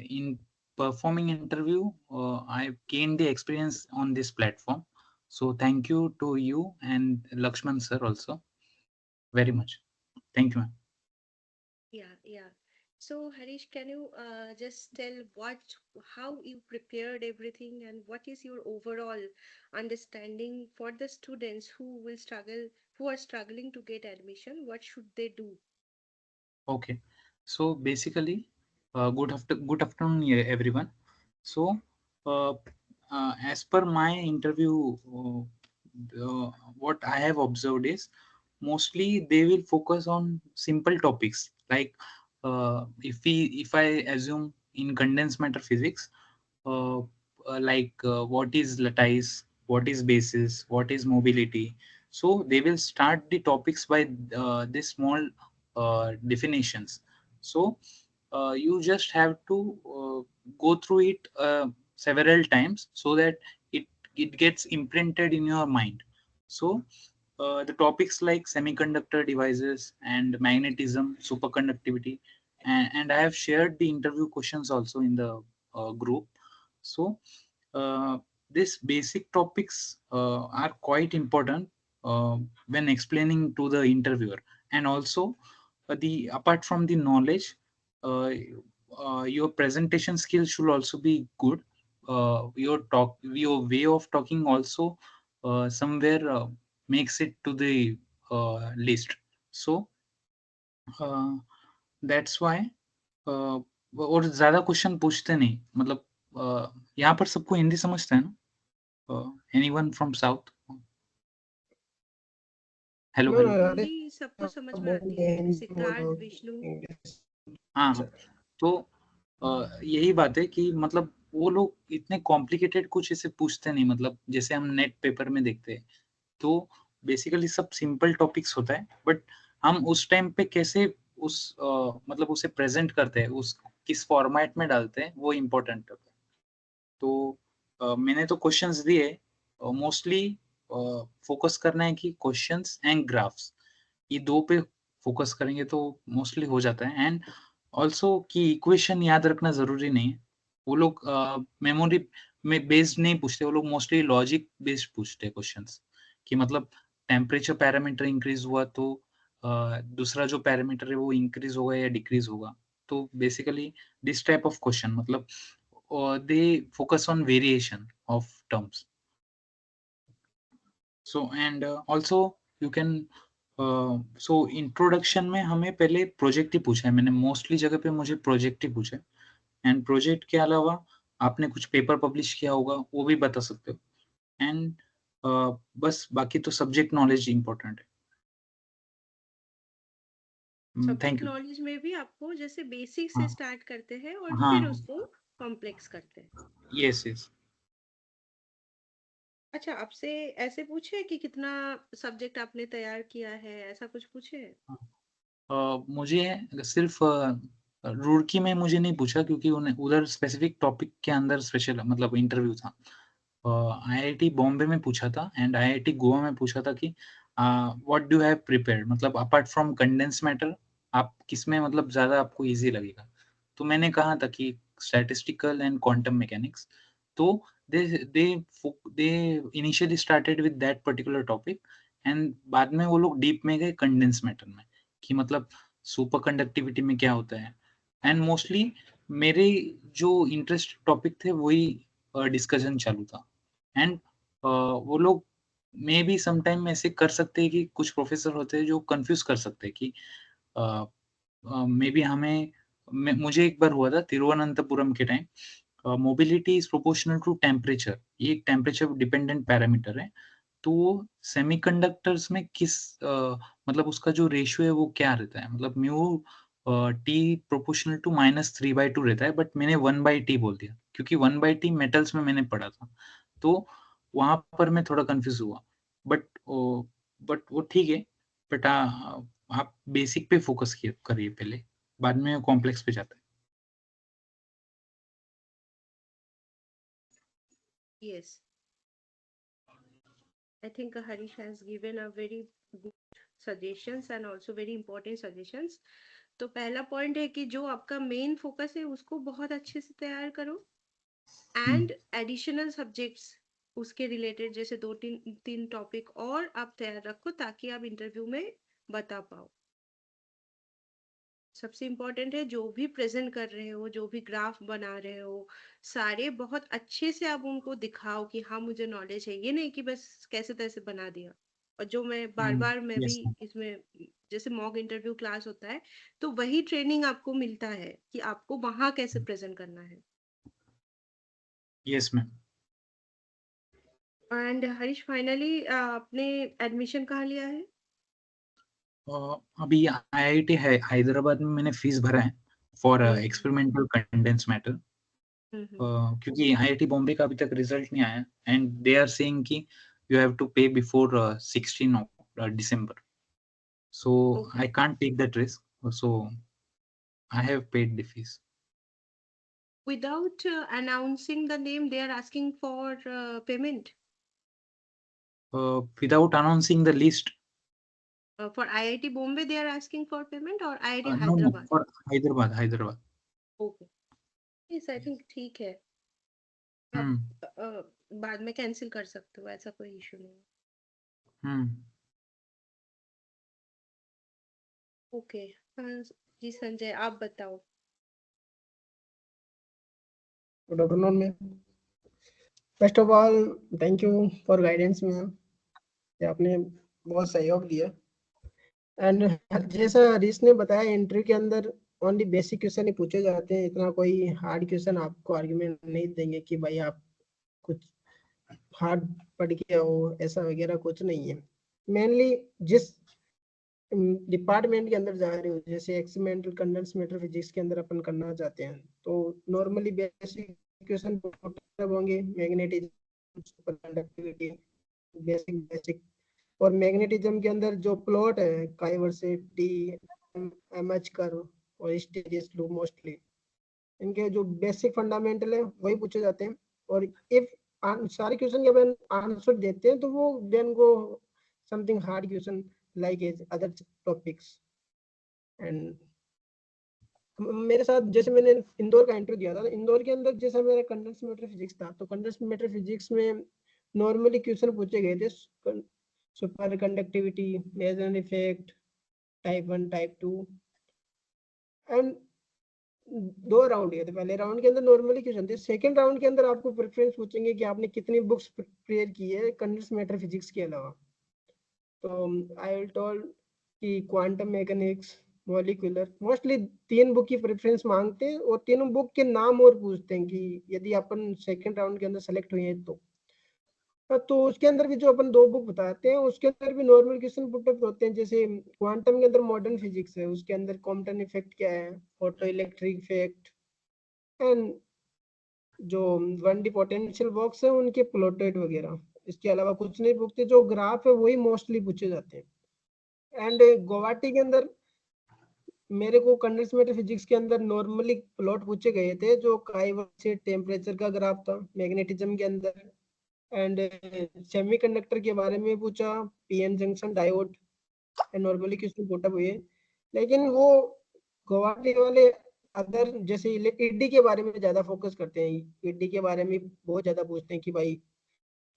in performing interview, I gained the experience on this platform. So thank you to you and Lakshman sir also very much. Thank you, ma'am. Yeah, yeah. So, Harish, can you just tell how you prepared everything and what is your overall understanding for the students who are struggling to get admission? What should they do? Okay. So basically, good afternoon, everyone. So, uh, as per my interview, what I have observed is mostly they will focus on simple topics like if I assume in condensed matter physics, uh, what is lattice, what is basis, what is mobility. So they will start the topics by these small definitions. So you just have to go through it several times so that it it gets imprinted in your mind. So the topics like semiconductor devices and magnetism, superconductivity, and I have shared the interview questions also in the group. So uh, these basic topics are quite important when explaining to the interviewer, and also the apart from the knowledge, uh, your presentation skills should also be good. Your way of talking also somewhere makes it to the list. So that's why और ज्यादा question पूछते नहीं मतलब यहाँ पर सबको हिंदी समझते हैं ना anyone from south hello No, hello no, Hindi सबको आप समझ में बोल आती रहे है, हैं सिद्धार्थ, बोलो विष्णु। इंग्लिश हाँ हाँ सर। तो यही बात है कि मतलब वो लोग इतने कॉम्प्लिकेटेड कुछ ऐसे पूछते नहीं मतलब जैसे हम नेट पेपर में देखते हैं तो बेसिकली सब सिंपल टॉपिक्स होता है बट हम उस टाइम पे कैसे मतलब उसे प्रेजेंट करते हैं उस किस फॉर्मेट में डालते हैं वो इम्पोर्टेंट होता है तो मैंने तो क्वेश्चंस दिए मोस्टली फोकस करना है कि क्वेश्चंस एंड ग्राफ्स ये दो पे फोकस करेंगे तो मोस्टली हो जाता है एंड ऑल्सो कि इक्वेशन याद रखना जरूरी नहीं है वो लोग मेमोरी में बेस्ड नहीं पूछते वो लोग मोस्टली लॉजिक बेस्ड पूछते हैं क्वेश्चंस कि मतलब टेम्परेचर पैरामीटर इंक्रीज हुआ तो दूसरा जो पैरामीटर है वो इंक्रीज होगा या डिक्रीज होगा तो basically this type of question मतलब they focus on variation of terms. So and also you can so introduction में हमें पहले प्रोजेक्ट ही पूछा है मैंने मोस्टली जगह पे मुझे प्रोजेक्ट ही पूछा है एंड प्रोजेक्ट के अलावा आपने कुछ पेपर पब्लिश किया होगा वो भी बता सकते हो एंड बस बाकी तो सब्जेक्ट नॉलेज इम्पोर्टेंट है सब्जेक्ट थैंक यू नॉलेज में भी आपको जैसे बेसिक से हाँ स्टार्ट करते हैं और फिर हाँ उसको कॉम्प्लेक्स करते हैं। यस यस अच्छा, आपसे ऐसे पूछे कि कितना सब्जेक्ट आपने तैयार किया है, ऐसा कुछ पूछे? मुझे सिर्फ रुड़की में मुझे नहीं पूछा क्योंकि उन्हें उधर स्पेसिफिक टॉपिक के अंदर स्पेशल मतलब इंटरव्यू था आईआईटी बॉम्बे में पूछा था एंड आईआईटी गोवा में पूछा था कि व्हाट डू हैव प्रिपेयर्ड मतलब अपार्ट फ्रॉम कंडेंस मैटर आप किसमें मतलब ज्यादा आपको इजी लगेगा तो मैंने कहा था कि स्टैटिस्टिकल एंड क्वांटम मैकेनिक्स तो they they they initially started with that particular topic and बाद में वो लोग डीप में गए कंडेंस मैटर में कि मतलब सुपर कंडक्टिविटी में क्या होता है एंड मोस्टली मेरे जो इंटरेस्ट टॉपिक थे वही डिस्कशन चालू था एंड वो लोग मे भी समटाइम ऐसे कर सकते हैं कि कुछ प्रोफेसर होते हैं जो कंफ्यूज कर सकते हैं कि मे बी मुझे एक बार हुआ था तिरुवनंतपुरम के time mobility is proportional to temperature ये एक टेम्परेचर डिपेंडेंट पैरामीटर है तो सेमीकंडक्टर्स में मतलब उसका जो रेशियो है वो क्या रहता है मतलब म्यू टी प्रोपोर्शनल टू -3/2 रहता है बट मैंने 1/t बोल दिया क्योंकि 1/t मेटल्स में मैंने पढ़ा था तो वहां पर मैं थोड़ा कंफ्यूज हुआ बट बट वो ठीक है बट आप बेसिक पे फोकस करिए पहले बाद में कॉम्प्लेक्स पे जाता है Yes, I think Harish has given a very good suggestions and also very important suggestions. तो पहला पॉइंट है कि जो आपका मेन फोकस है उसको बहुत अच्छे से तैयार करो, एंड एडिशनल सब्जेक्ट्स उसके रिलेटेड जैसे 2-3 टॉपिक और आप तैयार रखो ताकि आप इंटरव्यू में बता पाओ। सबसे इम्पोर्टेंट है जो भी प्रेजेंट कर रहे हो, जो भी ग्राफ बना रहे हो, सारे बहुत अच्छे से आप उनको दिखाओ कि हाँ मुझे नॉलेज है, ये नहीं कि बस कैसे तैसे बना दिया। और जो मैं बार बार मैं भी यस मैम। इसमें, जैसे मॉक इंटरव्यू क्लास होता है तो वही ट्रेनिंग आपको मिलता है कि आपको वहां कैसे प्रेजेंट करना है। Yes ma'am. And Harish, finally आपने एडमिशन कहाँ लिया है? अभी आईआईटी हैदराबाद में मैंने फीस भरा है for hmm experimental condensed matter, hmm. क्योंकि आईआईटी बॉम्बे का अभी तक रिजल्ट नहीं आया, एंड दे आर सेइंग कि you have to pay before 16 December, so okay. I can't take that risk, so I have paid the fees. Without announcing the name, they are asking for payment. Without announcing the list. For IIT Bombay, they are asking for payment, or IIT No, no, Hyderabad? for Hyderabad. Okay, yes I think ठीक है। आप Hmm. बाद में cancel कर सकते हो, ऐसा कोई इशू नहीं। Hmm. ओके। हाँ जी संजय, आप बताओ। Good afternoon ma'am. First of all thank you for guidance ma'am, आपने बहुत सहयोग दिया। एंड जैसा हरीश ने बताया, इंटरव्यू के अंदर ओनली बेसिक क्वेश्चन ही पूछे जाते हैं, इतना कोई हार्ड क्वेश्चन आपको आर्गुमेंट नहीं देंगे कि भाई आप कुछ हार्ड पढ़ के हो, ऐसा वगैरह कुछ नहीं है। मेनली जिस डिपार्टमेंट के अंदर जा रहे हो, जैसे एक्सपेरिमेंटल कंडेंस मैटर फिजिक्स के अंदर अपन करना चाहते हैं, तो नॉर्मली बेसिक क्वेश्चन होंगे, magnetism, super conductivity, basic basic. और मैग्नेटिज्म के अंदर जो प्लॉट है, काइवर्सिटी, एमएच कर्व और हिस्टेरिसीस लूप, मोस्टली इनके जो बेसिक फंडामेंटल है वही पूछे जाते हैं। और इफ सारे क्वेश्चन के अपन आंसर देते हैं तो वो then go something hard question like as other topics. And मेरे साथ जैसे मैंने इंदौर का इंटरव्यू दिया था, इंदौर के अंदर जैसा मेरा कंडेंस मैटर फिजिक्स था, तो कंडेंस मैटर फिजिक्स में नॉर्मली क्वेश्चन पूछे गए थे, super conductivity, Meissner effect, type 1 type 2। And 2 round ये थे, पहले राउंड के अंदर नॉर्मली क्वेश्चन थे, सेकंड राउंड के अंदर आपको प्रेफरेंस पूछेंगे कि आपने कितनी बुक्स प्रिपेयर की है कंडेंस मैटर फिजिक्स के अलावा। तो आई विल टोल्ड कि quantum mechanics, molecular, mostly 3 book की प्रेफरेंस मांगते हैं, और तीनों बुक के नाम और पूछते हैं कि यदि अपन सेकंड राउंड के अंदर सेलेक्ट हुए हैं तो। तो उसके अंदर भी जो अपन 2 बुक बताते हैं, उसके अंदर भी नॉर्मल क्वेश्चन पुटअप होते हैं। जैसे क्वांटम के अंदर मॉडर्न फिजिक्स है, उसके अंदर कॉम्पटन इफेक्ट क्या है, फोटो इलेक्ट्रिक इफेक्ट, एंड जो 1D पोटेंशियल बॉक्स है उनके प्लॉटेड वगैरह। इसके अलावा कुछ नहीं पूछते, जो ग्राफ है वही मोस्टली पूछे जाते हैं। एंड गुवाहाटी के अंदर मेरे को कंडेंस मैटर फिजिक्स के अंदर नॉर्मली प्लॉट पूछे गए थे, जो से टेम्परेचर का ग्राफ था मैग्नेटिज्म के अंदर। एंड सेमीकंडक्टर के बारे में पूछा, PN junction diode, and normally question put up हुए। लेकिन वो गुवाहाटी वाले अदर जैसे ईडी के बारे में ज्यादा फोकस करते हैं, ईडी के बारे में बहुत ज्यादा पूछते हैं कि भाई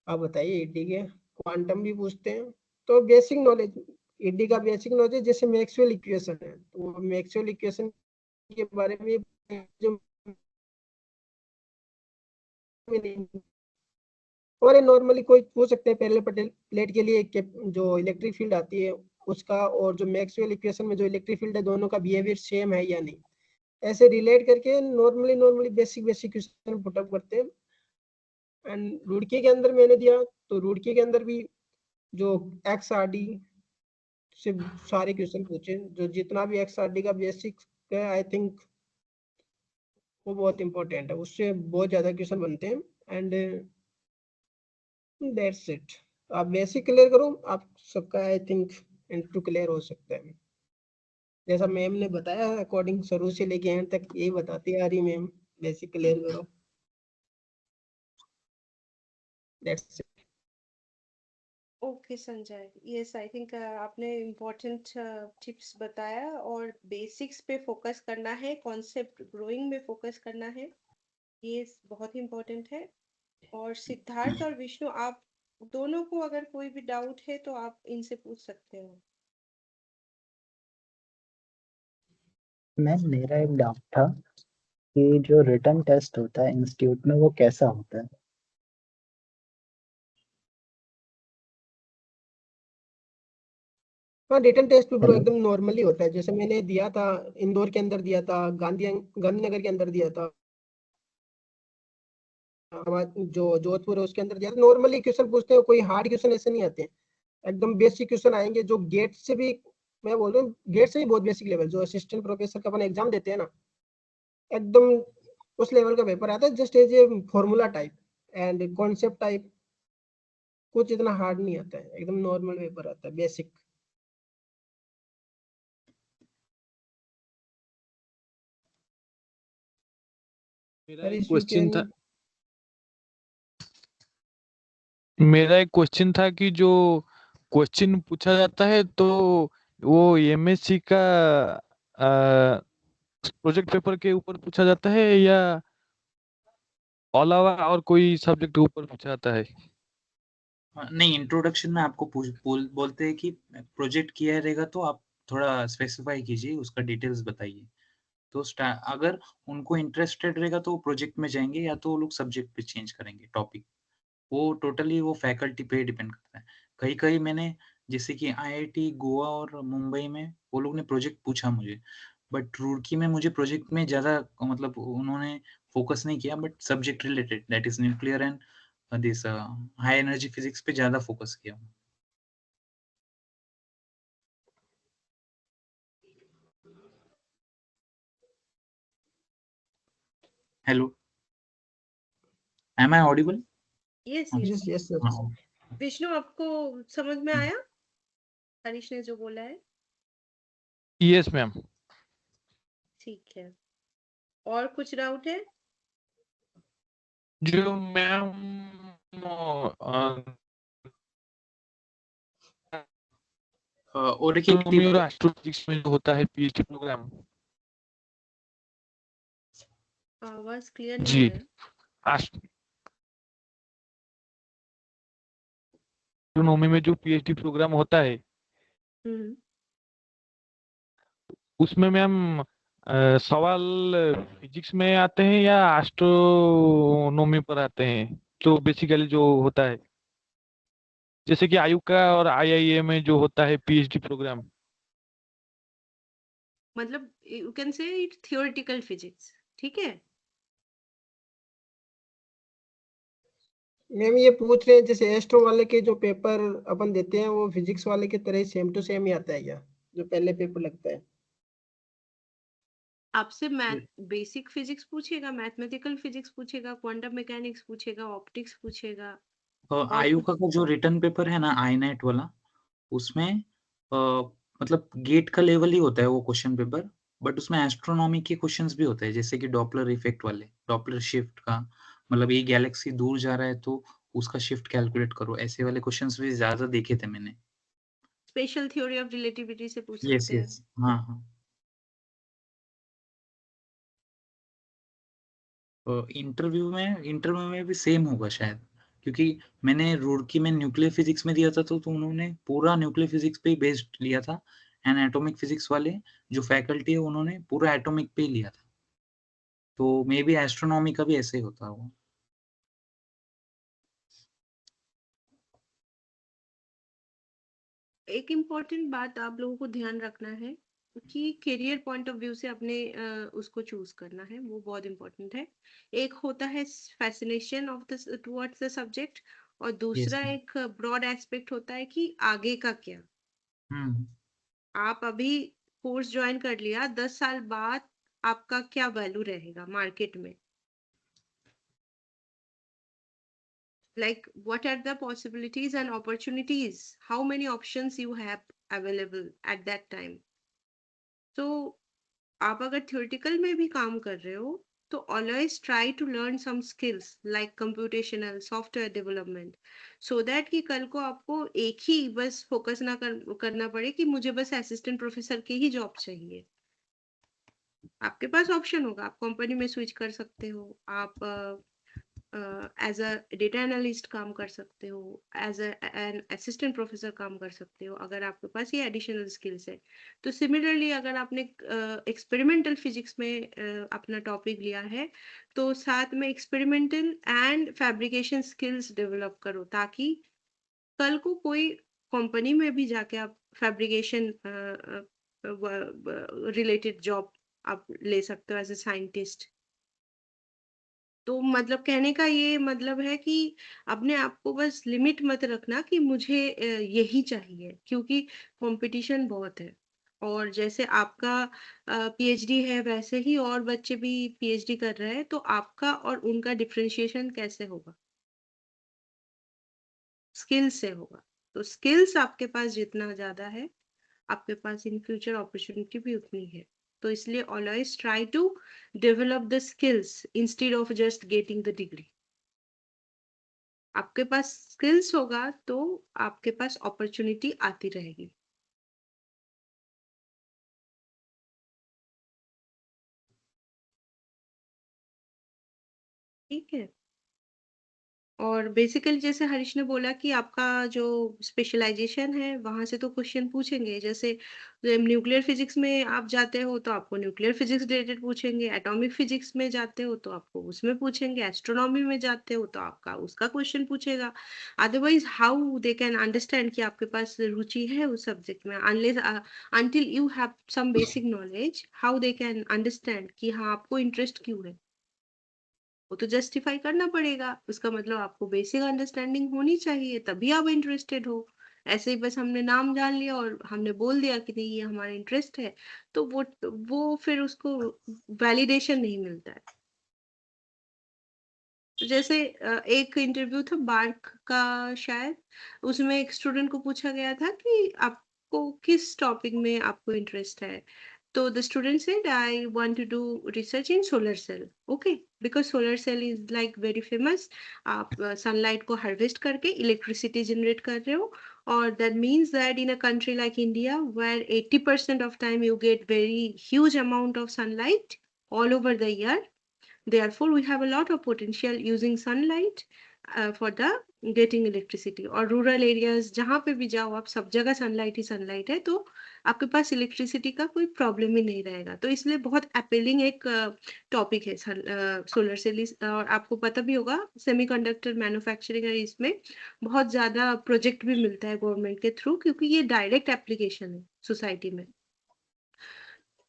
आप बताइए ईडी के। क्वांटम भी पूछते हैं। तो बेसिक नॉलेज, ईडी का बेसिक नॉलेज जैसे मैक्सवेल इक्वेशन है, तो मैक्सवेल इक्वेशन के बारे में जो और नॉर्मली कोई पूछ सकते हैं पैरेलल प्लेट के लिए जो इलेक्ट्रिक फील्ड आती है उसका, और जो मैक्सवेल इक्वेशन में जो इलेक्ट्रिक फील्ड है, दोनों का बिहेवियर सेम है या नहीं, ऐसे रिलेट करके normally basic basic question put up करते हैं। एंड रुड़की के अंदर मैंने दिया, तो रुड़की के अंदर भी जो XRD से सारे क्वेश्चन पूछे, जो जितना भी XRD का बेसिक है, आई थिंक वो बहुत इंपॉर्टेंट है, उससे बहुत ज्यादा क्वेश्चन बनते हैं। And that's it. आप बेसिक क्लियर करो, आप सबका आई थिंक इंटरव्यू क्लियर हो सकता है। जैसा मैम ने बताया अकॉर्डिंग शुरू से लेके एंड तक यही बताती आ रही मैम, बेसिक क्लियर करो, that's it. Okay Sanjay, yes I think आपने इम्पोर्टेंट टिप्स बताया, और बेसिक्स पे फोकस करना है, कॉन्सेप्ट ग्रोइंग में फोकस करना है, ये बहुत ही इम्पोर्टेंट है। और सिद्धार्थ और विष्णु, आप दोनों को अगर कोई भी डाउट है तो आप इनसे पूछ सकते हो। मैम मेरा एक डाउट था कि जो रिटन टेस्ट होता है इंस्टीट्यूट में वो कैसा होता है? हाँ, रिटन टेस्ट भी ब्रो हेलो। एकदम नॉर्मली होता है, जैसे मैंने दिया था, इंदौर के अंदर दिया था, गांधीनगर के अंदर दिया था, हमारा जो जोधपुर है उसके अंदर दिया था। नॉर्मली क्वेश्चन पूछते हैं, कोई हार्ड क्वेश्चन ऐसे नहीं आते हैं, एकदम बेसिक क्वेश्चन आएंगे, जो गेट से भी, मैं बोल रहा हूँ गेट से भी बहुत बेसिक लेवल, जो असिस्टेंट प्रोफेसर का अपन एग्जाम देते हैं ना, एकदम उस लेवल का पेपर आता है, just as a formula type and concept type, कुछ इतना हार्ड नहीं आता है, एकदम नॉर्मल पेपर आता है, बेसिक। मेरा पर एक इफ यू क्वेश्चन कैन, था मेरा एक क्वेश्चन था कि जो क्वेश्चन पूछा जाता है तो वो एमएससी का प्रोजेक्ट पेपर के ऊपर पूछा जाता है या अलावा और कोई सब्जेक्ट के ऊपर पूछा जाता है? नहीं, इंट्रोडक्शन में आपको बोलते हैं कि प्रोजेक्ट किया रहेगा तो आप थोड़ा स्पेसिफाई कीजिए, उसका डिटेल्स बताइए। तो अगर उनको इंटरेस्टेड रहेगा तो वो प्रोजेक्ट में जाएंगे, या तो वो लोग सब्जेक्ट पे चेंज करेंगे टॉपिक। वो टोटली वो फैकल्टी पे डिपेंड करता है। कहीं-कहीं मैंने, जैसे कि आईआईटी गोवा और मुंबई में वो लोग ने प्रोजेक्ट पूछा मुझे, बट रुड़की में मुझे प्रोजेक्ट में ज़्यादा मतलब उन्होंने फोकस नहीं किया, but subject related that is nuclear and this high energy physics पे ज़्यादा फोकस किया। Hello, am I audible? Yes हाँ, यस। Yes yes sir. हाँ। विष्णु, आपको समझ में आया हरीश ने जो बोला है? Yes ma'am. ठीक है, और कुछ डाउट है? जो मैम और एक एस्ट्रोनॉमी और टिप, एस्ट्रोफिजिक्स में जो होता है पीएचडी प्रोग्राम। आवाज क्लियर नहीं जी। है। एस्ट्रोनॉमी में जो पीएचडी प्रोग्राम होता है हम्म। उसमें मैम सवाल फिजिक्स में आते हैं या एस्ट्रोनॉमी पर आते हैं? तो बेसिकली जो होता है जैसे कि आयु का और आईआईए में जो होता है पीएचडी प्रोग्राम। मतलब you can say it theoretical physics, ठीक है। मैम ये पूछ रहे हैं, जैसे एस्ट्रो वाले के जो पेपर अपन देते हैं, वो फिजिक्स वाले की तरह सेम टू सेम ही आता है क्या, जो पहले पेपर लगता है? आपसे मैथ बेसिक फिजिक्स पूछेगा, मैथमेटिकल फिजिक्स पूछेगा, क्वांटम मैकेनिक्स पूछेगा, ऑप्टिक्स पूछेगा, और आयु का कुछ। जो रिटर्न पेपर है ना आई नेट वाला, उसमें मतलब गेट का लेवल ही होता है वो क्वेश्चन पेपर, बट उसमें एस्ट्रोनॉमी के क्वेश्चंस भी होते हैं, जैसे कि डॉपलर इफेक्ट वाले, डॉपलर शिफ्ट का, मतलब ये गैलेक्सी दूर जा रहा है तो उसका शिफ्ट कैलकुलेट करो, ऐसे वाले क्वेश्चंस भी ज़्यादा देखे थे मैंने। स्पेशल थ्योरी ऑफ रिलेटिविटी से पूछ यस, सकते हैं। यस। हाँ, हाँ। इंटरव्यू में भी सेम होगा शायद, क्योंकि मैंने रुड़की में न्यूक्लियर फिजिक्स में दिया था तो उन्होंने पूरा न्यूक्लियर फिजिक्स पे ही बेस्ड लिया था, एंड एटॉमिक फिजिक्स वाले जो फैकल्टी है उन्होंने पूरा एटॉमिक पे ही लिया था। तो मे बी एस्ट्रोनॉमी का भी ऐसे ही होता होगा। एक इम्पोर्टेंट बात आप लोगों को ध्यान रखना है कि करियर पॉइंट ऑफ व्यू से अपने उसको चूज करना है, वो बहुत इम्पोर्टेंट है। एक होता है fascination of the towards the subject, और यस। दूसरा एक ब्रॉड एस्पेक्ट होता है कि आगे का क्या। हुँ। आप अभी कोर्स ज्वाइन कर लिया, 10 साल बाद आपका क्या वैल्यू रहेगा मार्केट में, like what are the possibilities and opportunities, how many options you have available at that time. तो आप अगर थ्योरेटिकल में भी काम कर रहे हो तो always try to learn some skills like computational software development, so that कि कल को आपको एक ही बस फोकस ना करना पड़े कि मुझे बस असिस्टेंट प्रोफेसर की ही जॉब चाहिए। आपके पास ऑप्शन होगा, आप कंपनी में स्विच कर सकते हो, आप एज अ डेटा एनालिस्ट काम कर सकते हो, एज एन असिस्टेंट प्रोफेसर काम कर सकते हो, अगर आपके पास ये एडिशनल स्किल्स है। तो सिमिलरली अगर आपने एक्सपेरिमेंटल फिजिक्स में अपना टॉपिक लिया है, तो साथ में experimental and fabrication skills develop करो, ताकि कल को कोई कंपनी में भी जाके आप फैब्रिकेशन रिलेटेड जॉब आप ले सकते हो एज ए साइंटिस्ट। तो मतलब कहने का ये मतलब है कि अपने आप को बस लिमिट मत रखना कि मुझे यही चाहिए, क्योंकि कंपटीशन बहुत है। और जैसे आपका पीएचडी है, वैसे ही और बच्चे भी पीएचडी कर रहे हैं, तो आपका और उनका डिफरेंशिएशन कैसे होगा? स्किल्स से होगा। तो स्किल्स आपके पास जितना ज्यादा है, आपके पास इन फ्यूचर अपॉर्चुनिटी भी उतनी है। तो इसलिए always try to develop the skills instead of just getting the degree. आपके पास स्किल्स होगा तो आपके पास अपॉर्चुनिटी आती रहेगी। ठीक है। और बेसिकली जैसे हरीश ने बोला कि आपका जो स्पेशलाइजेशन है वहां से तो क्वेश्चन पूछेंगे। जैसे न्यूक्लियर फिजिक्स में आप जाते हो तो आपको न्यूक्लियर फिजिक्स रिलेटेड पूछेंगे, एटॉमिक फिजिक्स में जाते हो तो आपको उसमें पूछेंगे, एस्ट्रोनॉमी में जाते हो तो आपका उसका क्वेश्चन पूछेगा। Otherwise how they can understand कि आपके पास रुचि है उस सब्जेक्ट में, unless until you have some basic knowledge, how they can understand कि हाँ आपको इंटरेस्ट क्यों है? वो तो जस्टिफाई करना पड़ेगा। उसका मतलब आपको बेसिक अंडरस्टैंडिंग होनी चाहिए, तभी आप इंटरेस्टेड हो। ऐसे ही बस हमने नाम जान लिया और हमने बोल दिया कि नहीं ये हमारा इंटरेस्ट है, तो वो फिर उसको वैलिडेशन नहीं मिलता है। तो जैसे एक इंटरव्यू था बार्क का शायद, उसमें एक स्टूडेंट को पूछा गया था कि आपको किस टॉपिक में आपको इंटरेस्ट है। तो the student said, I want to do research in solar cell. Okay, because solar cell is like very famous. आप sunlight को harvest करके electricity generate कर रहे हो, और that means that in a country like India, where 80% of time you get very huge amount of sunlight all over the year, therefore we have a lot of potential using sunlight for the getting electricity। और rural areas जहाँ पे भी जाओ आप, सब जगह sunlight ही sunlight है, तो आपके पास इलेक्ट्रिसिटी का कोई प्रॉब्लम ही नहीं रहेगा। तो इसलिए बहुत अपीलिंग एक टॉपिक है सोलर सेल। और आपको पता भी होगा सेमीकंडक्टर मैन्युफैक्चरिंग है, इसमें बहुत ज्यादा प्रोजेक्ट भी मिलता है गवर्नमेंट के थ्रू, क्योंकि ये डायरेक्ट एप्लीकेशन है सोसाइटी में।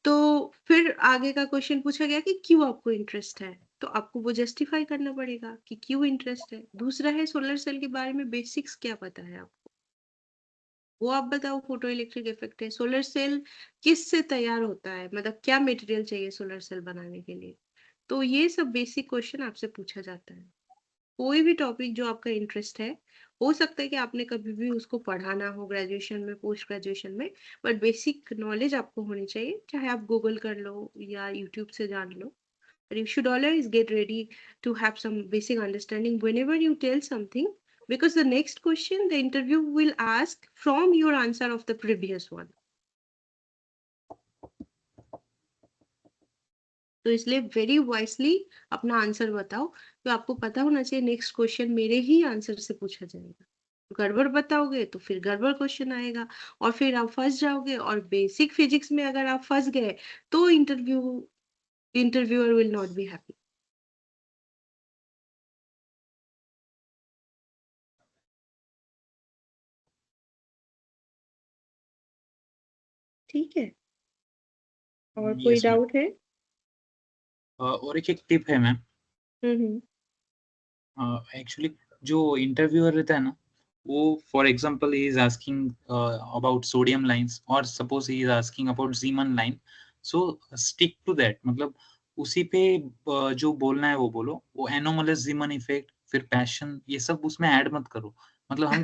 तो फिर आगे का क्वेश्चन पूछा गया कि क्यों आपको इंटरेस्ट है, तो आपको वो जस्टिफाई करना पड़ेगा कि क्यों इंटरेस्ट है। दूसरा है सोलर सेल के बारे में बेसिक्स क्या पता है आपको, वो आप बताओ। फोटो इलेक्ट्रिक इफेक्ट है, सोलर सेल किस से तैयार होता है, मतलब क्या मटेरियल चाहिए सोलर सेल बनाने के लिए। तो ये सब बेसिक क्वेश्चन आपसे पूछा जाता है। कोई भी टॉपिक जो आपका इंटरेस्ट है, हो सकता है कि आपने कभी भी उसको पढ़ा ना हो ग्रेजुएशन में, पोस्ट ग्रेजुएशन में, बट बेसिक नॉलेज आपको होनी चाहिए, चाहे आप गूगल कर लो या यूट्यूब से जान लो। But you should always get ready to have some basic understanding whenever you tell something, because the next question the interview will ask from your answer of the previous one. तो इसलिए very wisely अपना answer बताओ। तो आपको पता होना चाहिए next question मेरे ही आंसर से पूछा जाएगा। गड़बड़ बताओगे तो फिर गड़बड़ क्वेश्चन आएगा और फिर आप फंस जाओगे। और बेसिक फिजिक्स में अगर आप फंस गए तो interviewer will not be happy. ठीक है, और कोई यस मैम। डाउट है? और एक टिप है मैम। हम्म। एक्चुअली जो इंटरव्यूअर रहता है ना, वो for example he is asking about sodium lines, और suppose he is asking about Zeeman line, so stick to that. मतलब उसी पे जो बोलना है वो बोलो। वो एनोमलस जीमन इफेक्ट, फिर पैशन, ये सब उसमें ऐड मत करो। मतलब हम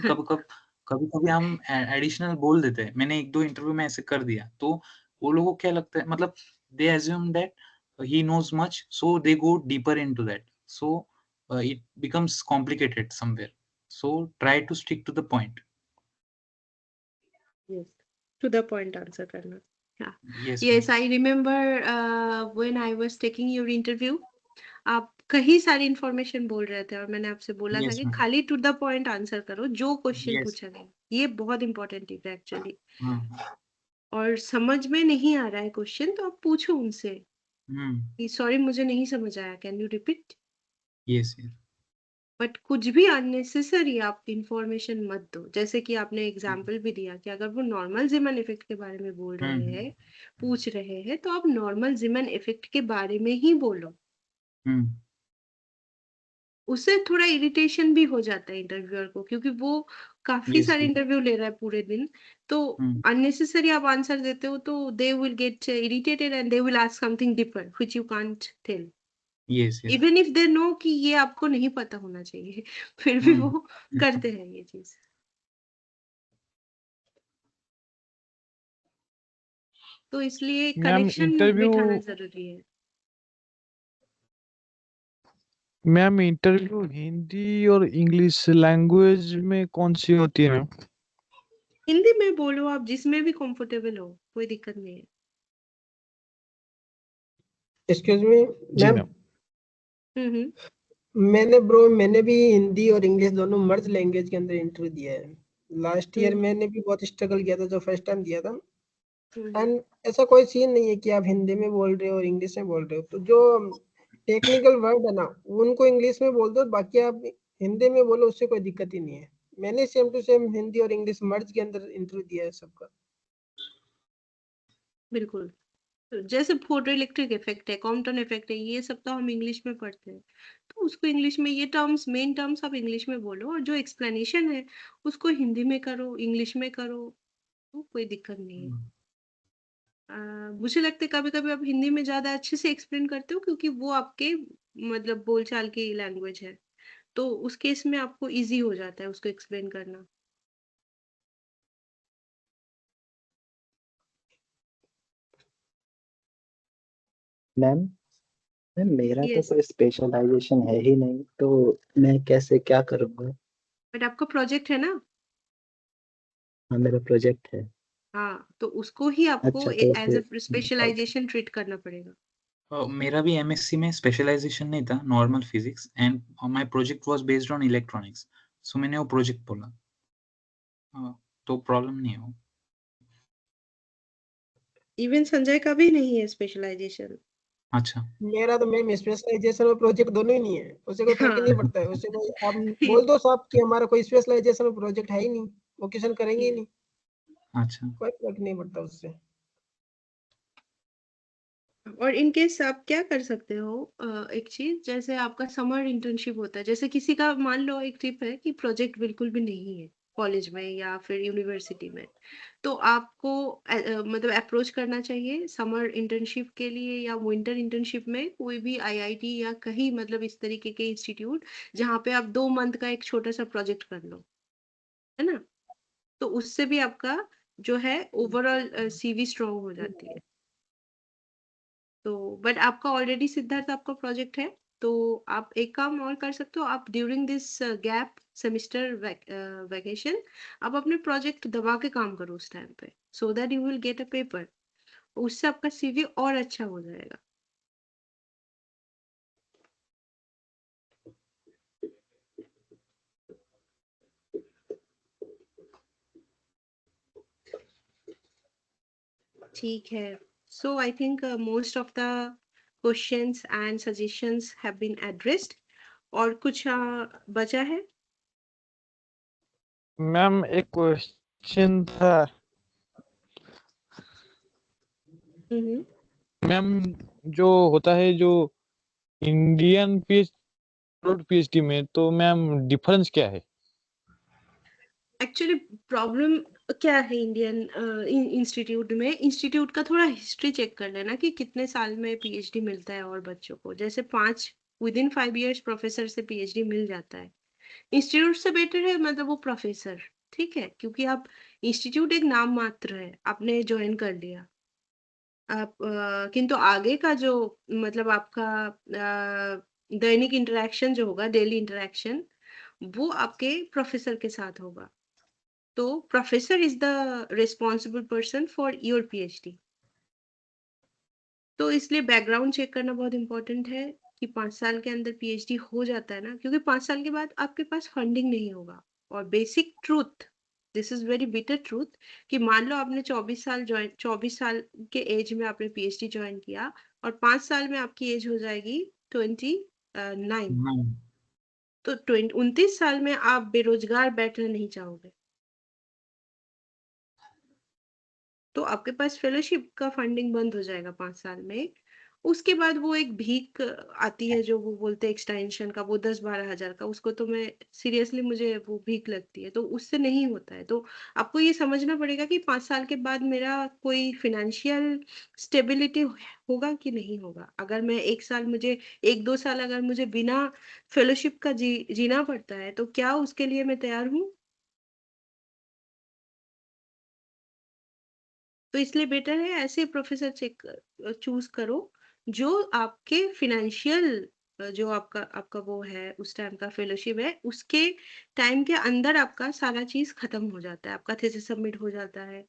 कभी-कभी हम एडिशनल बोल देते हैं। मैंने 1-2 इंटरव्यू में ऐसे कर दिया, तो वो लोगों को क्या लगता है, मतलब they assume that he knows much, so they go deeper into that. So it becomes complicated somewhere. So try to stick to the point. Yes, to the point answer करना. Yeah. Yes, Yes, ma'am. I remember when I was taking your interview, आप कई सारी information बोल रहे थे और मैंने आपसे बोला था Yes, कि ma'am. खाली टू द पॉइंट आंसर करो जो क्वेश्चन Yes. पूछा गया. ये बहुत इंपॉर्टेंट टिप है एक्चुअली. हाँ. और समझ में नहीं आ रहा है क्वेश्चन तो आप पूछो उनसे हम्म. कि सॉरी मुझे नहीं समझ आया, can you repeat. Yes, yes. But कुछ भी अननेसेसरी आप इंफॉर्मेशन मत दो. जैसे कि आपने एग्जाम्पल भी दिया कि अगर वो नॉर्मल जिमन इफेक्ट के बारे में बोल रहे हम्म. हैं, पूछ रहे हैं, तो आप नॉर्मल जिमन इफेक्ट के बारे में ही बोलो. हम्म. उससे थोड़ा इरिटेशन भी हो जाता है इंटरव्यूअर को, क्योंकि वो काफी Yes, सारे yes. इंटरव्यू ले रहा है पूरे दिन. तो हम्म. अननेसेसरी आप आंसर देते हो तो they will get irritated and they will ask something different which you can't tell. Yes, yes. Even if they know कि ये आपको नहीं पता होना चाहिए, फिर भी वो करते हैं ये चीज. तो इसलिए मैम कनेक्शन इंटरव्यू बिठाना जरूरी है. मैम इंटरव्यू हिंदी और इंग्लिश लैंग्वेज में कौन सी होती है मैम? हिंदी में बोलो, आप जिसमें भी कंफर्टेबल हो, कोई दिक्कत नहीं है. एक्सक्यूज मी जी मैम. मैम. मैंने भी हिंदी और इंग्लिश दोनों मर्ज लैंग्वेज के अंदर इंटरव्यू दिया है. लास्ट ईयर मैंने भी बहुत स्ट्रगल किया था जो फर्स्ट टाइम दिया था. एंड ऐसा कोई सीन नहीं है कि आप हिंदी में बोल रहे हो और इंग्लिश में बोल रहे हो, तो जो टेक्निकल वर्ड है ना उनको इंग्लिश में बोल दो, बाकी आप हिंदी में बोलो, उससे कोई दिक्कत ही नहीं है. मैंने सेम टू सेम हिंदी और इंग्लिश मर्ज के अंदर इंटरव्यू दिया है सबका. बिल्कुल. जैसे फोटो इलेक्ट्रिक इफेक्ट है, कॉम्पटन इफेक्ट है, ये सब तो हम इंग्लिश में पढ़ते हैं, तो उसको इंग्लिश में, ये टर्म्स, मेन टर्म्स आप इंग्लिश में बोलो, और जो एक्सप्लेनेशन है उसको हिंदी में करो, इंग्लिश में करो, तो कोई दिक्कत नहीं है. मुझे लगता है कभी कभी आप हिंदी में ज्यादा अच्छे से एक्सप्लेन करते हो, क्योंकि वो आपके मतलब बोलचाल की लैंग्वेज है, तो उस केस में आपको इजी हो जाता है उसको एक्सप्लेन करना. मैम मैम मेरा तो यस, कोई स्पेशलाइजेशन है ही नहीं, तो मैं कैसे क्या करूँगा? बट आपका प्रोजेक्ट है ना. हाँ, मेरा प्रोजेक्ट है. हाँ, तो उसको ही आपको अच्छा, तो एज फिर अ स्पेशलाइजेशन ट्रीट करना पड़ेगा. मेरा भी एमएससी में स्पेशलाइजेशन नहीं था, normal physics, and my project was based on electronics. So मैंने वो प्रोजेक्ट बोला. तो प्रॉब्लम नहीं हो. इवन संजय का भी नहीं है स्पेशलाइजेशन. अच्छा. मेरा तो मैम स्पेशलाइजेशन और प्रोजेक्ट दोनों ही नहीं है, उसे कोई फर्क ही नहीं हाँ. पड़ता है. उसे कोई आप बोल दो साहब कि हमारा कोई स्पेशलाइजेशन और प्रोजेक्ट है ही नहीं, वो क्वेश्चन करेंगे ही नहीं, अच्छा. कोई फर्क नहीं पड़ता उससे. और इन केस आप क्या कर सकते हो, एक चीज, जैसे आपका समर इंटर्नशिप होता है, जैसे किसी का मान लो एक ट्रिप है कि प्रोजेक्ट बिल्कुल भी नहीं है कॉलेज में या फिर यूनिवर्सिटी में, तो आपको मतलब अप्रोच करना चाहिए समर इंटर्नशिप के लिए या विंटर इंटर्नशिप में कोई भी आईआईटी या कहीं, मतलब इस तरीके के इंस्टीट्यूट जहाँ पे आप 2 मंथ का एक छोटा सा प्रोजेक्ट कर लो, है ना. तो उससे भी आपका जो है ओवरऑल सीवी स्ट्रॉन्ग हो जाती है. तो बट आपका ऑलरेडी सिद्धार्थ आपका प्रोजेक्ट है, तो आप एक काम और कर सकते हो, आप during this gap semester vacation आप अपने प्रोजेक्ट दबा के काम करो उस टाइम पे, so that you will get a paper. उससे आपका सीवी और अच्छा हो जाएगा. ठीक है. So I think most of the questions and suggestions have been addressed. और कुछ बचा है? मैम एक क्वेश्चन था मैम, जो होता है जो इंडियन पीएचडी में, तो मैम डिफरेंस क्या है? एक्चुअली प्रॉब्लम क्या है इंडियन इंस्टीट्यूट में, इंस्टीट्यूट का थोड़ा हिस्ट्री चेक कर लेना कि कितने साल में पीएचडी मिलता है और बच्चों को, जैसे 5 विदिन 5 years प्रोफेसर से पीएचडी मिल जाता है. इंस्टीट्यूट से बेटर है मतलब वो प्रोफेसर, ठीक है, क्योंकि आप इंस्टीट्यूट एक नाम मात्र है, आपने ज्वाइन कर लिया, आप किंतु आगे का जो मतलब आपका दैनिक इंटरेक्शन जो होगा, डेली इंटरेक्शन, वो आपके प्रोफेसर के साथ होगा। तो professor is the responsible person for your PhD. तो इसलिए बैकग्राउंड चेक करना बहुत इंपॉर्टेंट है कि 5 साल के अंदर पीएचडी हो जाता है ना, क्योंकि 5 साल के बाद आपके पास फंडिंग नहीं होगा। और basic truth, this is very bitter truth, कि मान लो आपने 24 साल के एज में आपने पीएचडी ज्वाइन किया और 5 साल में आपकी एज हो जाएगी 29, तो 29 साल में आप बेरोजगार बैठना नहीं चाहोगे। तो आपके पास फेलोशिप का फंडिंग बंद हो जाएगा 5 साल में। उसके बाद वो एक भीख आती है जो वो बोलते हैं एक्सटेंशन का, वो 10-12 हजार का, उसको तो मैं सीरियसली, मुझे वो भीख लगती है, तो उससे नहीं होता है। तो आपको ये समझना पड़ेगा कि 5 साल के बाद मेरा कोई फिनेंशियल स्टेबिलिटी होगा कि नहीं होगा। अगर मैं 1 साल, मुझे 1-2 साल अगर मुझे बिना फेलोशिप का जीना पड़ता है, तो क्या उसके लिए मैं तैयार हूँ? तो इसलिए बेटर है ऐसे प्रोफेसर चूज करो जो आपके फिनेंशियल, जो आपका वो है, उस टाइम का फेलोशिप है, उसके टाइम के अंदर आपका सारा चीज खत्म हो जाता है, आपका थीसिस सबमिट हो जाता है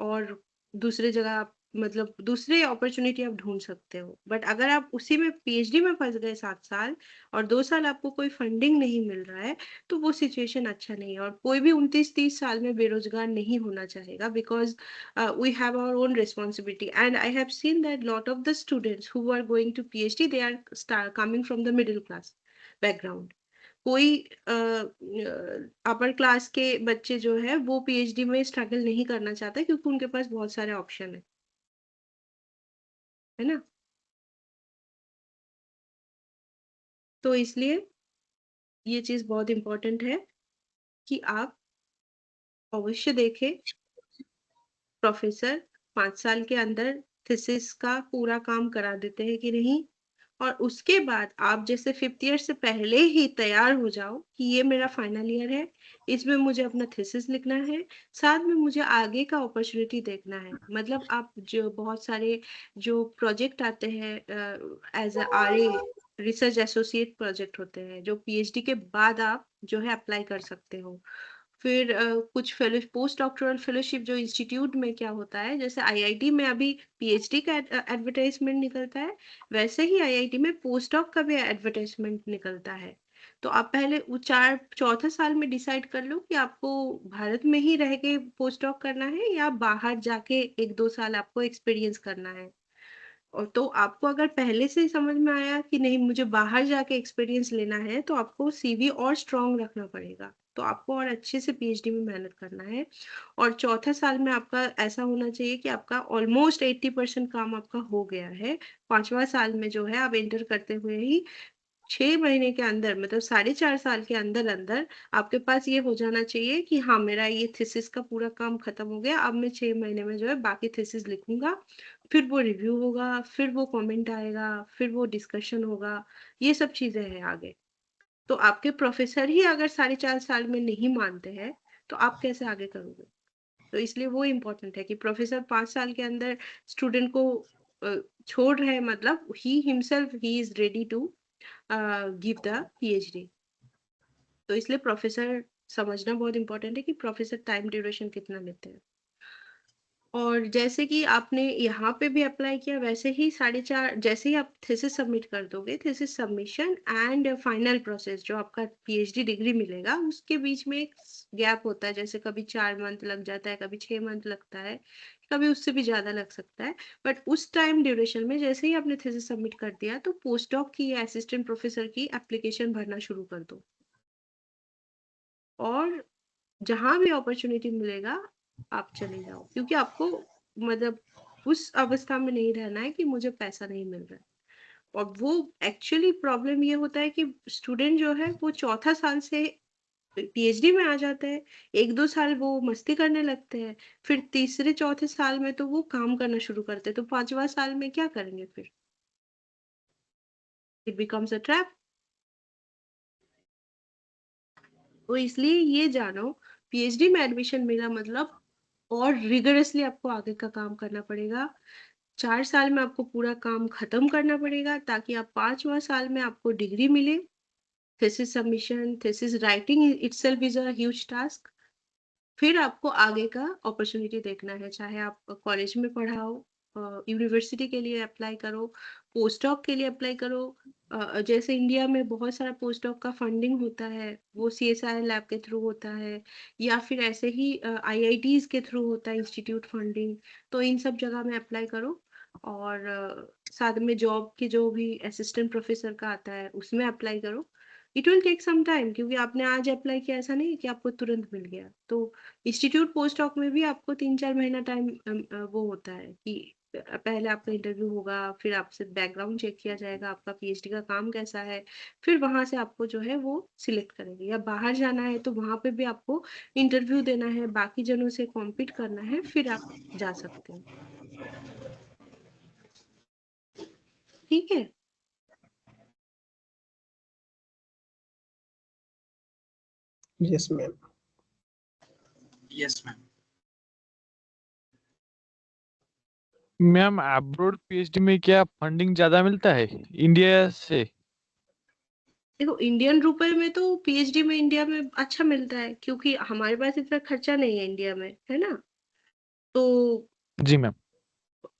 और दूसरे जगह आप मतलब दूसरे अपॉर्चुनिटी आप ढूंढ सकते हो। बट अगर आप उसी में पीएचडी में फंस गए 7 साल और 2 साल आपको कोई फंडिंग नहीं मिल रहा है, तो वो सिचुएशन अच्छा नहीं है। और कोई भी 29-30 साल में बेरोजगार नहीं होना चाहेगा, because we have our own responsibility. And I have seen that lot of the students who are going to PhD, they are coming from the middle class background. कोई अपर क्लास के बच्चे जो है वो पीएचडी में struggle नहीं करना चाहते, क्योंकि उनके पास बहुत सारे ऑप्शन है ना। तो इसलिए ये चीज बहुत इंपॉर्टेंट है कि आप अवश्य देखें प्रोफेसर 5 साल के अंदर थीसिस का पूरा काम करा देते हैं कि नहीं। और उसके बाद आप जैसे 5th ईयर से पहले ही तैयार हो जाओ कि ये मेरा फाइनल ईयर है, इसमें मुझे अपना थीसिस लिखना है, साथ में मुझे आगे का अपॉर्चुनिटी देखना है। मतलब आप जो बहुत सारे जो प्रोजेक्ट आते हैं as RA, research associate project होते हैं, जो पीएचडी के बाद आप जो है अप्लाई कर सकते हो। फिर कुछ फेलो पोस्ट डॉक्टोरल फेलोशिप जो इंस्टीट्यूट में क्या होता है, जैसे आईआईटी में अभी पीएचडी का एडवर्टाइजमेंट निकलता है, वैसे ही आईआईटी में पोस्ट डॉक का भी एडवर्टाइजमेंट निकलता है। तो आप पहले वो चौथा साल में डिसाइड कर लो कि आपको भारत में ही रह के पोस्ट डॉक करना है या बाहर जाके 1-2 साल आपको एक्सपीरियंस करना है। और तो आपको अगर पहले से ही समझ में आया कि नहीं मुझे बाहर जाके एक्सपीरियंस लेना है, तो आपको सीवी और स्ट्रांग रखना पड़ेगा। तो आपको और अच्छे से पीएचडी में मेहनत करना है। और चौथा साल में आपका ऐसा होना चाहिए कि आपका ऑलमोस्ट 80% काम आपका हो गया है। 5वां साल में जो है आप एंटर करते हुए ही 6 महीने के अंदर, मतलब 4.5 साल के अंदर अंदर आपके पास ये हो जाना चाहिए कि हाँ मेरा ये थीसिस का पूरा काम खत्म हो गया, अब मैं 6 महीने में जो है बाकी थीसिस लिखूंगा, फिर वो रिव्यू होगा, फिर वो कमेंट आएगा, फिर वो डिस्कशन होगा, ये सब चीजें हैं आगे। तो आपके प्रोफेसर ही अगर 4.5 साल में नहीं मानते हैं, तो आप कैसे आगे करोगे? तो इसलिए वो इम्पोर्टेंट है कि प्रोफेसर 5 साल के अंदर स्टूडेंट को छोड़ रहे हैं, मतलब ही हिमसेल्फ ही is ready to give the PhD. तो इसलिए प्रोफेसर समझना बहुत इंपॉर्टेंट है कि प्रोफेसर टाइम ड्यूरेशन कितना लेते हैं। और जैसे कि आपने यहाँ पे भी अप्लाई किया, वैसे ही 4.5 जैसे ही आप थीसिस सबमिट कर दोगे, thesis submission and final process जो आपका पीएचडी डिग्री मिलेगा, उसके बीच में एक गैप होता है, जैसे कभी 4 मंथ लग जाता है, कभी 6 मंथ लगता है, कभी उससे भी ज्यादा लग सकता है। बट उस टाइम ड्यूरेशन में जैसे ही आपने थीसिस सबमिट कर दिया, तो पोस्ट डॉक की या असिस्टेंट प्रोफेसर की एप्लीकेशन भरना शुरू कर दो। और जहां भी अपॉर्चुनिटी मिलेगा आप चले जाओ, क्योंकि आपको मतलब उस अवस्था में नहीं रहना है कि मुझे पैसा नहीं मिल रहा है। और वो एक्चुअली प्रॉब्लम ये होता है कि स्टूडेंट जो है वो चौथा साल से पीएचडी में आ जाते हैं, 1-2 साल वो मस्ती करने लगते हैं, फिर तीसरे चौथे साल में तो वो काम करना शुरू करते हैं, तो 5वां साल में क्या करेंगे फिर? It becomes a trap. तो इसलिए ये जानो, पीएचडी में एडमिशन मिला मतलब और रिगरसली आपको आगे का काम करना पड़ेगा। 4 साल में आपको पूरा काम खत्म करना पड़ेगा ताकि आप 5वां साल में आपको डिग्री मिले। Thesis submission, thesis writing itself is a huge task. फिर आपको आगे का अपॉर्चुनिटी देखना है, चाहे आप कॉलेज में पढ़ाओ, यूनिवर्सिटी के लिए अप्लाई करो, पोस्ट डॉक के लिए अप्लाई करो। जैसे इंडिया में बहुत सारा पोस्ट डॉक का फंडिंग होता है, वो CSIR लैब के थ्रू होता है, या फिर ऐसे ही IITs के थ्रू होता है इंस्टीट्यूट फंडिंग। तो इन सब जगह में अप्लाई करो, और साथ में जॉब के जो भी असिस्टेंट प्रोफेसर का आता है उसमें अप्लाई करो। It will take some time, क्योंकि आपने आज अप्लाई किया, ऐसा नहीं है कि आपको तुरंत मिल गया। तो इंस्टीट्यूट पोस्ट डॉक में भी आपको 3-4 महीना टाइम वो होता है कि पहले आपका इंटरव्यू होगा, फिर आपसे बैकग्राउंड चेक किया जाएगा, आपका PhD का काम कैसा है, फिर वहां से आपको जो है वो सिलेक्ट करेंगे। या बाहर जाना है तो वहां पे भी आपको इंटरव्यू देना है, बाकी जनों से कॉम्पीट करना है, फिर आप जा सकते हैं। ठीक है। Yes ma'am. Yes ma'am. Ma'am abroad PhD में क्या फंडिंग ज्यादा मिलता है इंडिया से? देखो, इंडियन रुपए में तो PhD में इंडिया में अच्छा मिलता है, क्योंकि हमारे पास इतना खर्चा नहीं है इंडिया में, है ना। तो जी मैम।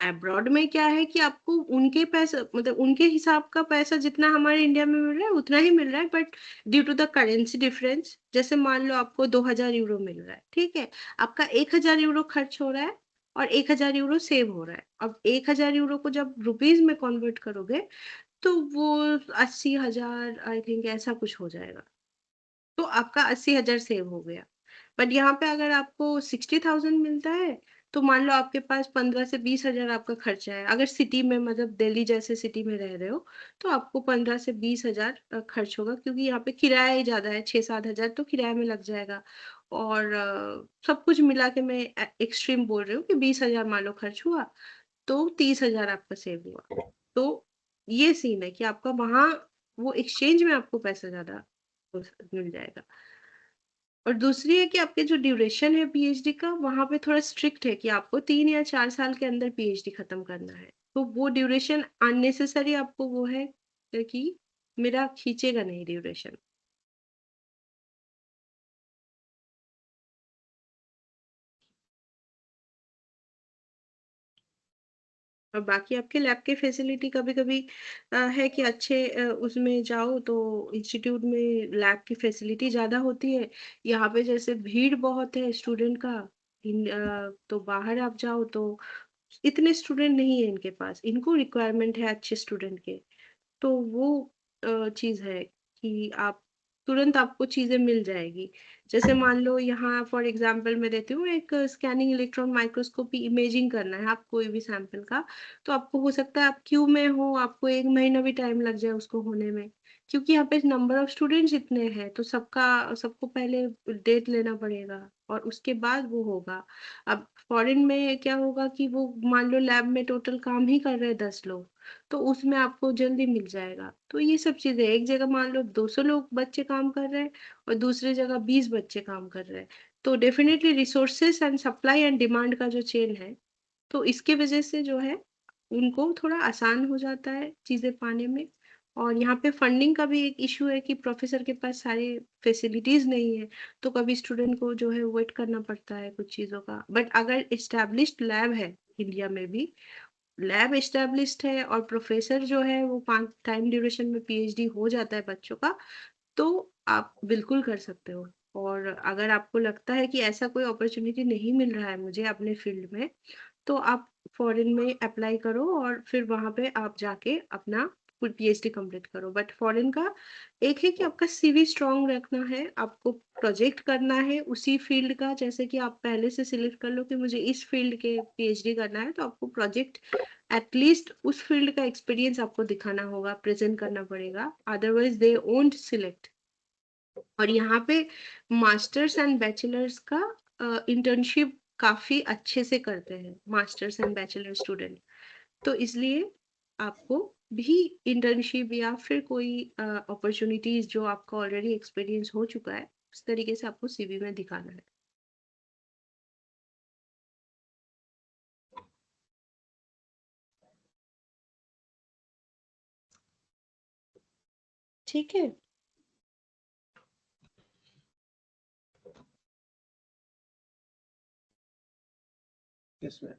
अब्रॉड में क्या है कि आपको उनके पैसा, मतलब उनके हिसाब का पैसा जितना हमारे इंडिया में मिल रहा है उतना ही मिल रहा है, but due to the currency difference, जैसे मान लो आपको 2000 यूरो मिल रहा है, ठीक है, आपका 1000 यूरो खर्च हो रहा है और 1000 यूरो सेव हो रहा है। अब 1000 यूरो को जब रुपीज में कन्वर्ट करोगे तो वो 80,000 आई थिंक ऐसा कुछ हो जाएगा। तो आपका 80,000 सेव हो गया। बट यहाँ पे अगर आपको 60,000 मिलता है तो मान लो आपके पास 15 से 20,000 आपका खर्चा है। अगर सिटी में, मतलब दिल्ली जैसे सिटी में रह रहे हो, तो आपको 15 से 20,000 खर्च होगा, क्योंकि यहाँ पे किराया ही ज्यादा है। 6-7 हजार तो किराए में लग जाएगा। और सब कुछ मिला के मैं एक्सट्रीम बोल रही हूँ कि 20,000 मान लो खर्च हुआ, तो 30,000 आपका सेव हुआ। तो ये सीन है कि आपका वहां वो एक्सचेंज में आपको पैसा ज्यादा मिल जाएगा। और दूसरी है कि आपके जो ड्यूरेशन है PhD का, वहां पे थोड़ा स्ट्रिक्ट है कि आपको 3 या 4 साल के अंदर PhD खत्म करना है। तो वो ड्यूरेशन अननेसेसरी आपको वो है कि मेरा खींचेगा नहीं ड्यूरेशन। और बाकी आपके लैब के फैसिलिटी कभी कभी है कि अच्छे उसमें जाओ तो इंस्टीट्यूट में लैब की फैसिलिटी ज़्यादा होती है। यहाँ पे जैसे भीड़ बहुत है स्टूडेंट का, तो बाहर आप जाओ तो इतने स्टूडेंट नहीं है इनके पास, इनको रिक्वायरमेंट है अच्छे स्टूडेंट के। तो वो चीज है कि आप तुरंत आपको चीजें मिल जाएगी। जैसे मान लो यहाँ फॉर एग्जांपल मैं देती हूँ, एक स्कैनिंग इलेक्ट्रॉन माइक्रोस्कोपी इमेजिंग करना है आप कोई भी सैंपल का, तो आपको हो सकता है आप क्यू में हो, आपको 1 महीना भी टाइम लग जाए उसको होने में, क्योंकि यहाँ पे नंबर ऑफ स्टूडेंट्स इतने हैं, तो सबको पहले डेट लेना पड़ेगा और उसके बाद वो होगा। अब फॉरेन में क्या होगा कि वो मान लो लैब में टोटल काम ही कर रहे हैं 10 लोग, तो उसमें आपको जल्दी मिल जाएगा। तो ये सब चीजें, एक जगह मान लो 200 लोग बच्चे काम कर रहे हैं और दूसरी जगह 20 बच्चे काम कर रहे हैं, तो definitely resources and supply and demand का जो चेन है, तो इसके वजह से जो है उनको थोड़ा आसान हो जाता है चीजें पाने में। और यहाँ पे फंडिंग का भी एक इशू है कि प्रोफेसर के पास सारे फैसिलिटीज नहीं है, तो कभी स्टूडेंट को जो है वेट करना पड़ता है कुछ चीजों का। बट अगर एस्टेब्लिश्ड लैब है, इंडिया में भी लैब एस्टेब्लिश्ड है और प्रोफेसर जो है वो 5 टाइम ड्यूरेशन में PhD हो जाता है बच्चों का, तो आप बिल्कुल कर सकते हो। और अगर आपको लगता है कि ऐसा कोई अपॉर्चुनिटी नहीं मिल रहा है मुझे अपने फील्ड में, तो आप फॉरेन में अप्लाई करो और फिर वहां पे आप जाके अपना PhD कंप्लीट करो। बट फॉरेन का एक है कि आपका CV स्ट्रांग रखना है, आपको प्रोजेक्ट करना है उसी फील्ड का। जैसे कि आप पहले से सिलेक्ट कर लो कि मुझे इस फील्ड के PhD करना है, तो आपको प्रोजेक्ट एटलीस्ट उस फील्ड का एक्सपीरियंस आपको दिखाना होगा, प्रेजेंट करना पड़ेगा, अदरवाइज दे वोंट सिलेक्ट। और यहाँ पे मास्टर्स एंड बैचलर्स का इंटर्नशिप काफी अच्छे से करते हैं मास्टर्स एंड बैचलर स्टूडेंट। तो इसलिए आपको भी इंटर्नशिप या फिर कोई अपॉर्चुनिटीज जो आपका ऑलरेडी एक्सपीरियंस हो चुका है उस तरीके से आपको CV में दिखाना है। ठीक है। Yes, ma'am.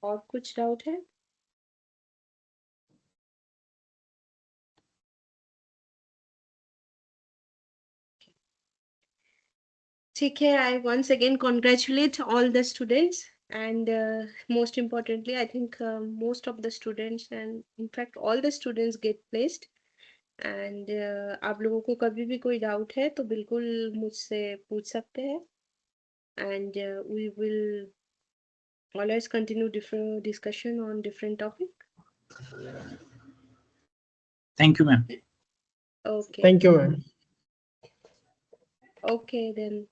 और कुछ डाउट है? ठीक है, I once again congratulate all the students and most importantly I think most of the students and in fact all the students get placed and आप लोगों को कभी भी कोई डाउट है तो बिल्कुल मुझसे पूछ सकते हैं and we will always continue different discussion on different topic. Thank you, ma'am. Okay. Thank you, ma'am. Okay then.